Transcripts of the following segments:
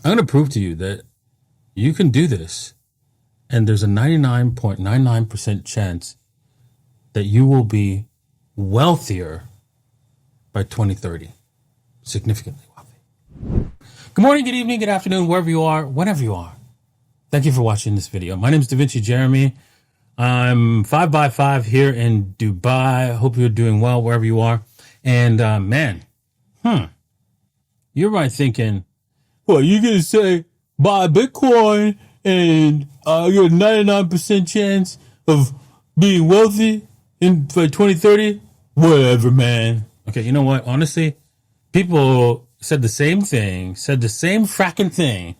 I'm going to prove to you that you can do this. And there's a 99.99% chance that you will be wealthier by 2030. Significantly wealthy. Good morning, good evening, good afternoon, wherever you are, whenever you are. Thank you for watching this video. My name is Da Vinci Jeremy. I'm 5x5 here in Dubai. I hope you're doing well wherever you are. And you're right thinking, well, you're going to say buy Bitcoin and you have a 99% chance of being wealthy by 2030? Whatever, man. Okay, you know what? Honestly, people said the same fracking thing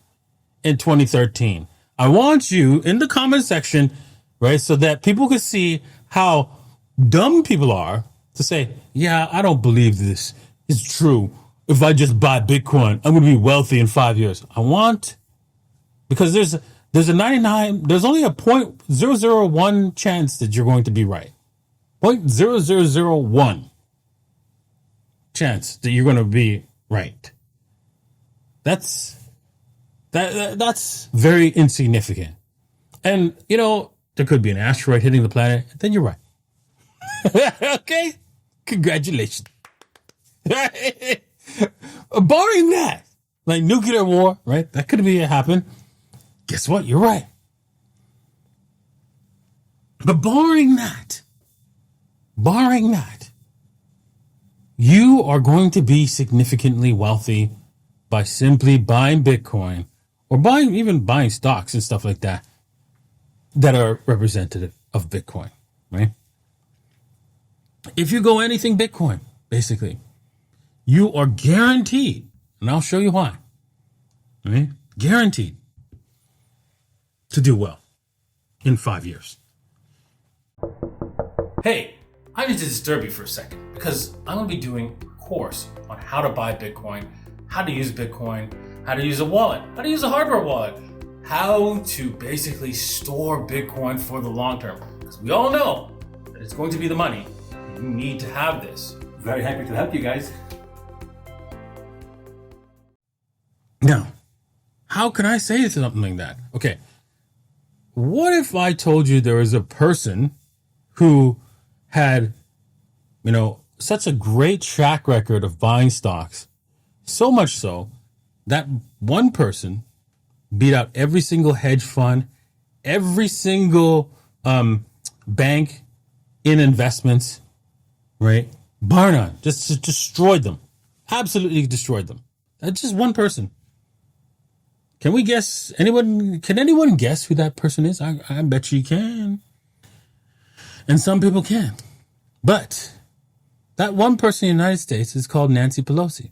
in 2013. I want you in the comment section, right, so that people can see how dumb people are to say, yeah, I don't believe this is true. If I just buy Bitcoin, I'm going to be wealthy in 5 years. Because there's a 99, there's only a 0.001 chance that you're going to be right. 0.0001 chance that you're going to be right. That's very insignificant. And, you know, there could be an asteroid hitting the planet, then you're right. Okay? Congratulations. Barring that, like nuclear war, right? That could be happen. Guess what? You're right. But barring that, you are going to be significantly wealthy by simply buying Bitcoin or even buying stocks and stuff like that are representative of Bitcoin, right? If you go anything Bitcoin, basically, you are guaranteed, and I'll show you why, right? Guaranteed to do well in 5 years. Hey, I need to disturb you for a second because I'm going to be doing a course on how to buy Bitcoin, how to use Bitcoin, how to use a wallet, how to use a hardware wallet, how to basically store Bitcoin for the long term. Because we all know that it's going to be the money. You need to have this. Very happy to help you guys. Now, how can I say something like that? Okay. What if I told you there was a person who had, such a great track record of buying stocks, so much so that one person beat out every single hedge fund, every single bank in investments, right? Bar none. Just destroyed them. Absolutely destroyed them. That's just one person. Can we guess? Can anyone guess who that person is? I bet you can. And some people can. But that one person in the United States is called Nancy Pelosi.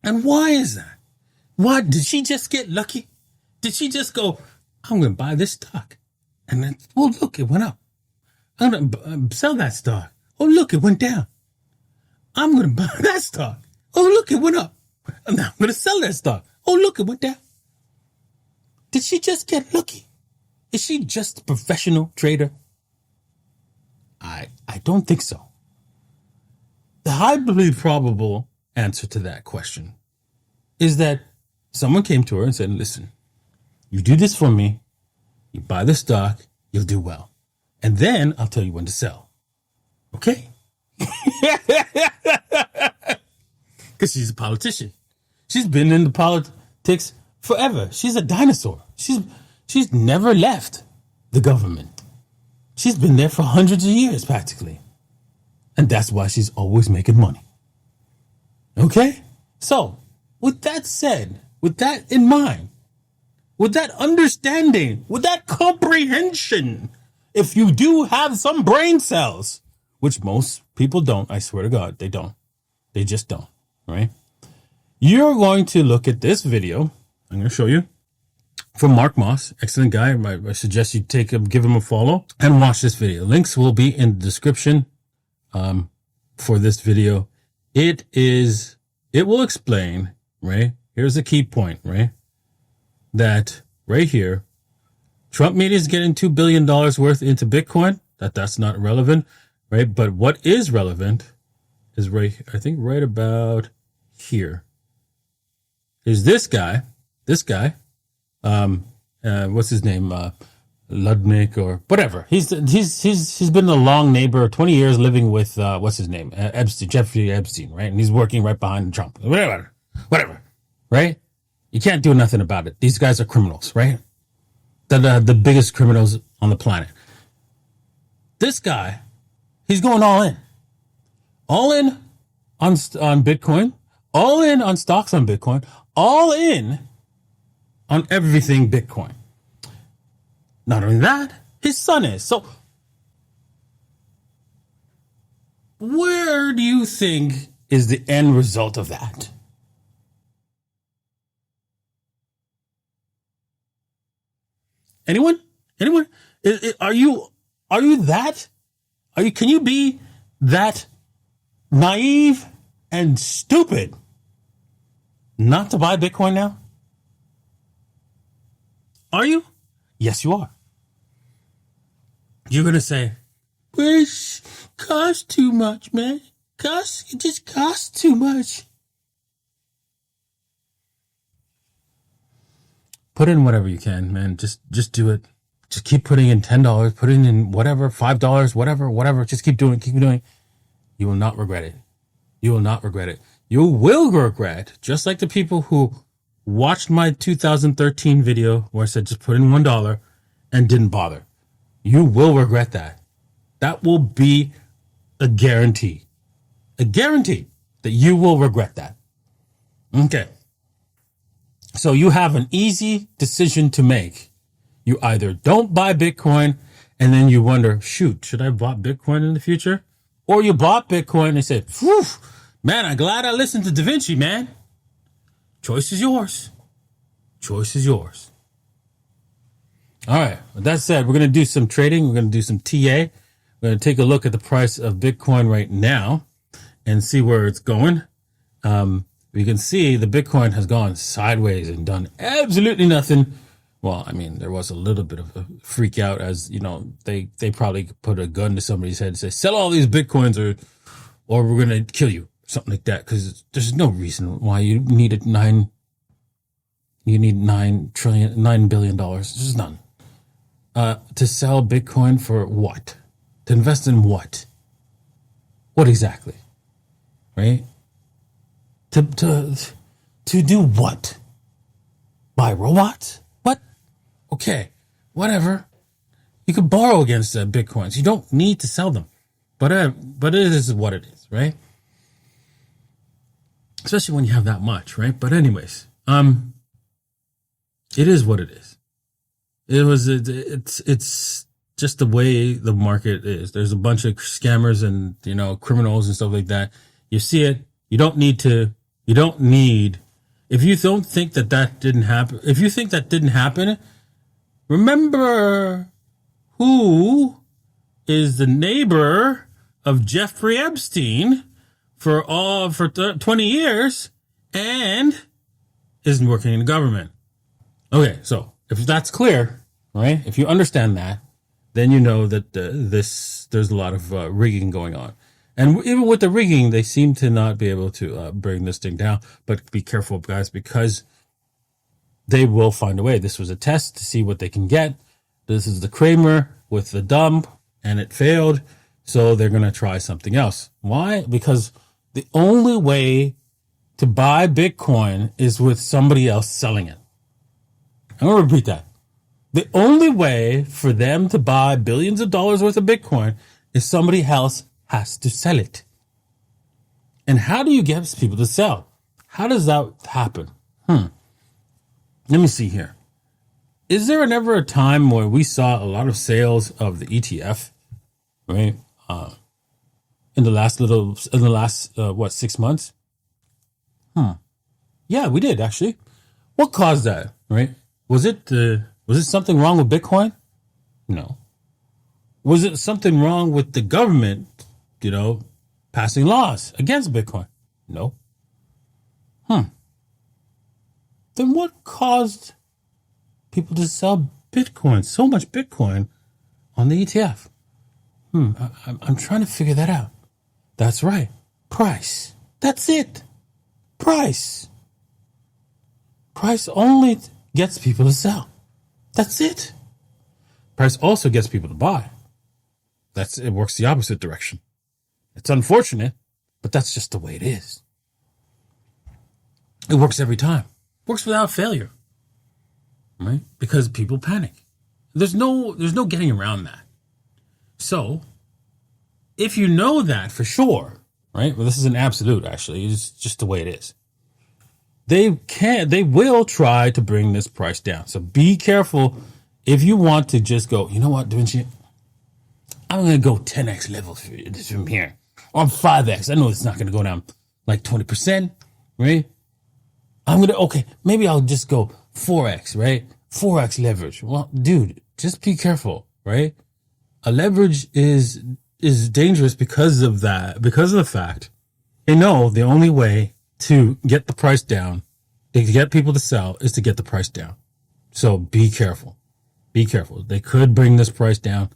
And why is that? What? Did she just get lucky? Did she just go, I'm going to buy this stock? And then, oh, look, it went up. I'm going to sell that stock. Oh, look, it went down. I'm going to buy that stock. Oh, look, it went up. And now I'm going to sell that stock. Oh, look, it went down. Did she just get lucky? Is she just a professional trader? I don't think so. The highly probable answer to that question is that someone came to her and said, listen, you do this for me, you buy the stock, you'll do well. And then I'll tell you when to sell. Okay? Because she's a politician. She's been in the politics forever. She's a dinosaur. She's never left the government. She's been there for hundreds of years, practically. And that's why she's always making money. Okay? So, with that said, with that in mind, with that understanding, with that comprehension, if you do have some brain cells, which most people don't, I swear to God, they don't. They just don't, right? You're going to look at this video. I'm going to show you from Mark Moss, excellent guy. I suggest you give him a follow and watch this video. Links will be in the description for this video. It will explain, right? Here's the key point, right? That right here, Trump media is getting $2 billion worth into Bitcoin. That's not relevant, right? But what is relevant is right about here. is this guy, what's his name? Ludnick or whatever. He's been a long neighbor, 20 years living with, what's his name? Epstein, Jeffrey Epstein, right? And he's working right behind Trump. Whatever, right? You can't do nothing about it. These guys are criminals, right? The biggest criminals on the planet. This guy, he's going all in on Bitcoin, all in on stocks on Bitcoin, all in on everything Bitcoin. Not only that, his son is. So where do you think is the end result of that? Anyone? Are you that? Can you be that naive and stupid not to buy Bitcoin now? Are you? Yes, you are. You're going to say, it costs too much, man. It just costs too much. Put in whatever you can, man. Just do it. Just keep putting in $10, put in whatever, $5, whatever. Just keep doing. You will not regret it. You will not regret it. You will regret, just like the people who watched my 2013 video where I said just put in $1 and didn't bother. You will regret that. That will be a guarantee. A guarantee that you will regret that. Okay. So you have an easy decision to make. You either don't buy Bitcoin and then you wonder, shoot, should I have bought Bitcoin in the future? Or you bought Bitcoin and said, whew, man, I'm glad I listened to Da Vinci, man. Choice is yours. Choice is yours. All right. With that said, we're going to do some trading. We're going to do some TA. We're going to take a look at the price of Bitcoin right now and see where it's going. You can see the Bitcoin has gone sideways and done absolutely nothing. Well, I mean, there was a little bit of a freak out as, they probably put a gun to somebody's head and say, sell all these Bitcoins or we're going to kill you. Something like that. Because there's no reason why you need $9 billion. There's none. To sell Bitcoin for what? To invest in what? What exactly? Right? To do what? Buy robots? What? Okay, whatever. You could borrow against Bitcoins. You don't need to sell them. But it is what it is, right? Especially when you have that much, right? But anyways, it is what it is. It's just the way the market is. There's a bunch of scammers and, criminals and stuff like that. You see it. You don't need, if you don't think that didn't happen, if you think that didn't happen, remember who is the neighbor of Jeffrey Epstein for 20 years and isn't working in the government. Okay, so if that's clear, right? If you understand that, then you know that there's a lot of rigging going on. And even with the rigging, they seem to not be able to bring this thing down. But be careful, guys, because they will find a way. This was a test to see what they can get. This is the Kramer with the dump, and it failed. So they're going to try something else. Why? Because the only way to buy Bitcoin is with somebody else selling it. I'm going to repeat that. The only way for them to buy billions of dollars worth of Bitcoin is somebody else has to sell it. And how do you get people to sell? How does that happen? Let me see here. Is there ever a time where we saw a lot of sales of the ETF, right? In the last 6 months? Yeah, we did actually. What caused that, right? Was it something wrong with Bitcoin? No. Was it something wrong with the government, passing laws against Bitcoin? No. Then what caused people to sell Bitcoin, so much Bitcoin on the ETF? I'm trying to figure that out. That's right. Price. That's it. Price. price only gets people to sell. That's it. Price also gets people to buy. It works the opposite direction. It's unfortunate, but that's just the way it is. It works every time. It works without failure. Right? Because people panic. There's no getting around that. So, if you know that for sure, right? Well, this is an absolute, actually. It's just the way it is. They will try to bring this price down. So be careful if you want to just go, you know what, Da Vinci? I'm going to go 10x levels from here. Or 5x. I know it's not going to go down like 20%, right? Maybe I'll just go 4x, right? 4x leverage. Well, dude, just be careful, right? A leverage is dangerous because of the fact they know the only way to get the price down, to get people to sell, is to get the price down. So be careful. Be careful. They could bring this price down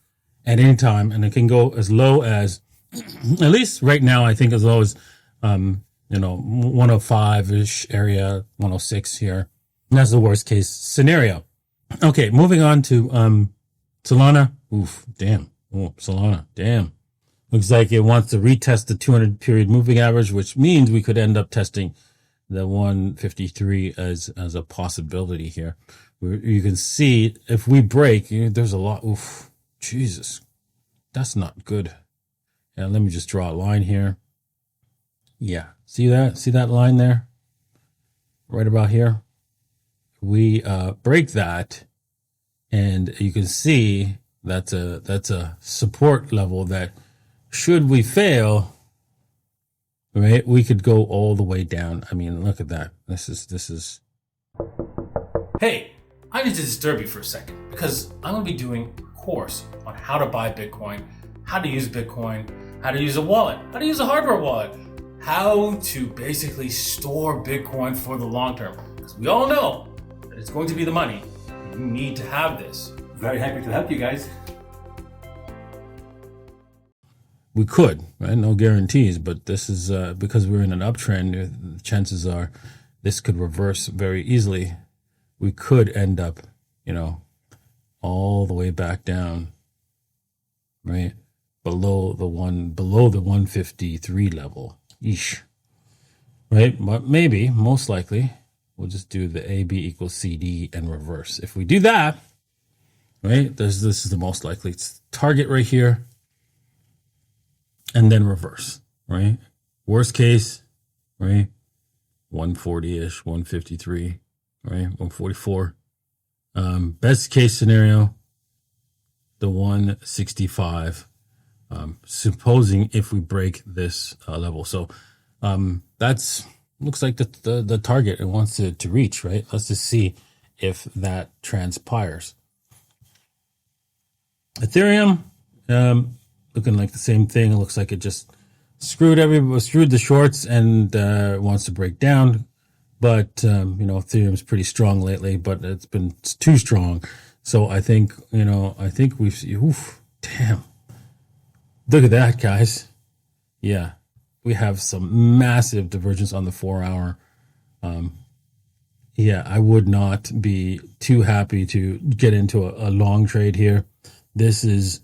at any time, and it can go as low as, at least right now, I think as low as, 105-ish area, 106 here. And that's the worst case scenario. Okay, moving on to Solana. Oof, damn. Oh, Solana, damn. Looks like it wants to retest the 200 period moving average, which means we could end up testing the 153 as a possibility here. You can see if we break, there's a lot. Oof, Jesus, that's not good. And let me just draw a line here. Yeah, see that line there? Right about here. We break that, and you can see that's a support level that, should we fail, right, we could go all the way down. I mean, look at that. This is. Hey, I need to disturb you for a second because I'm going to be doing a course on how to buy Bitcoin, how to use Bitcoin, how to use a wallet, how to use a hardware wallet, how to basically store Bitcoin for the long term. Because we all know that it's going to be the money. You need to have this. Very happy to help you guys. We could, right? No guarantees, but this is because we're in an uptrend. Chances are this could reverse very easily. We could end up, all the way back down, right? Below the 153 level. Yeesh. Right? But maybe, most likely, we'll just do the AB equals CD and reverse. If we do that, right, this is the most likely. It's target right here. And then reverse, right? Worst case, right? 140-ish, 153, right? 144. Best case scenario, the 165. Supposing if we break this level. So that's looks like the target it wants to reach, right? Let's just see if that transpires. Ethereum, looking like the same thing. It looks like it just screwed the shorts and wants to break down. But Ethereum's pretty strong lately, but it's been too strong. So I think we've seen, damn. Look at that, guys. Yeah, we have some massive divergence on the 4-hour. I would not be too happy to get into a long trade here. This is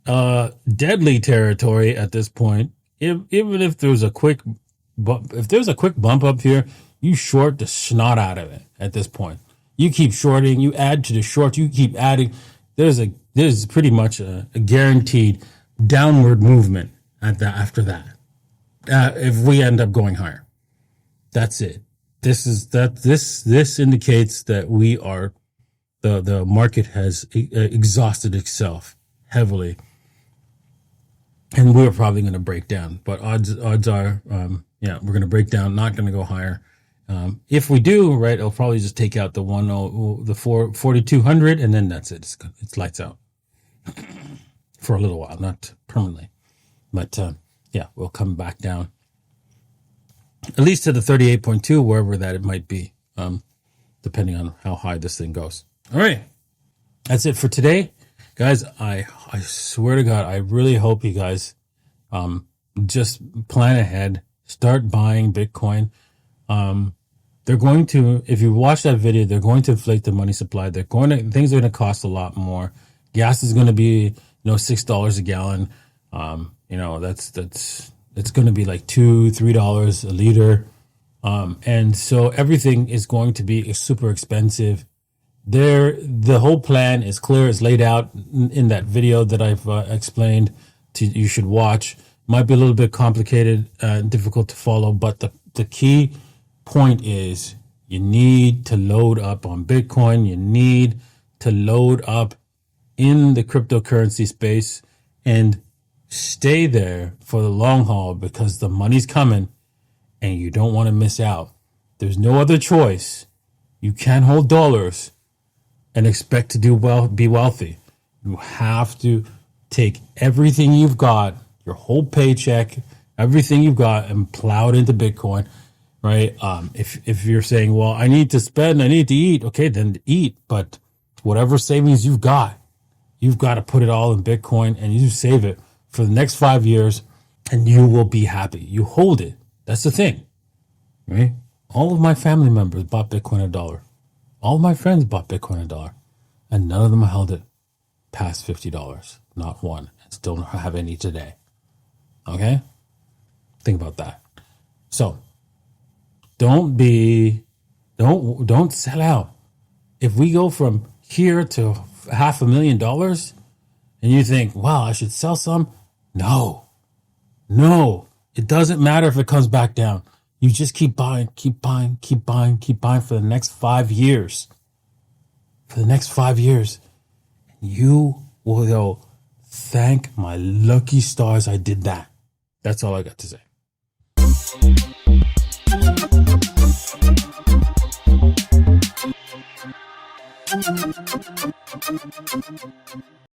deadly territory at this point. Even if there's a quick bump up here, you short the snot out of it at this point. You keep shorting, you add to the short, you keep adding. There's pretty much a guaranteed downward movement after that. If we end up going higher, that's it. This indicates that we are the market has exhausted itself heavily, and we're probably going to break down. But odds are, we're going to break down, not going to go higher. If we do, right, it'll probably just take out the 4,200, and then that's it. It's lights out for a little while, not permanently. But we'll come back down at least to the 38.2, wherever that it might be, depending on how high this thing goes. All right, that's it for today, guys. I swear to God, I really hope you guys just plan ahead, start buying Bitcoin. they're going to, if you watch that video, they're going to inflate the money supply. Things are going to cost a lot more. Gas is going to be, $6 a gallon. It's going to be like $2-3 a liter. And so everything is going to be super expensive. The whole plan is clear. It's laid out in that video that I've explained you should watch. Might be a little bit complicated and difficult to follow, but the key point is you need to load up on Bitcoin. You need to load up in the cryptocurrency space and stay there for the long haul, because the money's coming and you don't want to miss out. There's no other choice. You can't hold dollars and expect to be wealthy. You have to take everything you've got, your whole paycheck, everything you've got, and plow it into Bitcoin, right? If you're saying, well, I need to spend, I need to eat, okay, then eat. But whatever savings you've got to put it all in Bitcoin, and you save it for the next 5 years, and you will be happy. You hold it. That's the thing, right? All of my family members bought Bitcoin $1. All of my friends bought Bitcoin $1, and none of them held it past $50. Not one. And still don't have any today. Okay? Think about that. So don't sell out. If we go from here to $500,000 and you think, wow, I should sell some. No, it doesn't matter if it comes back down. You just keep buying for the next 5 years. For the next 5 years. You will go, thank my lucky stars I did that. That's all I got to say.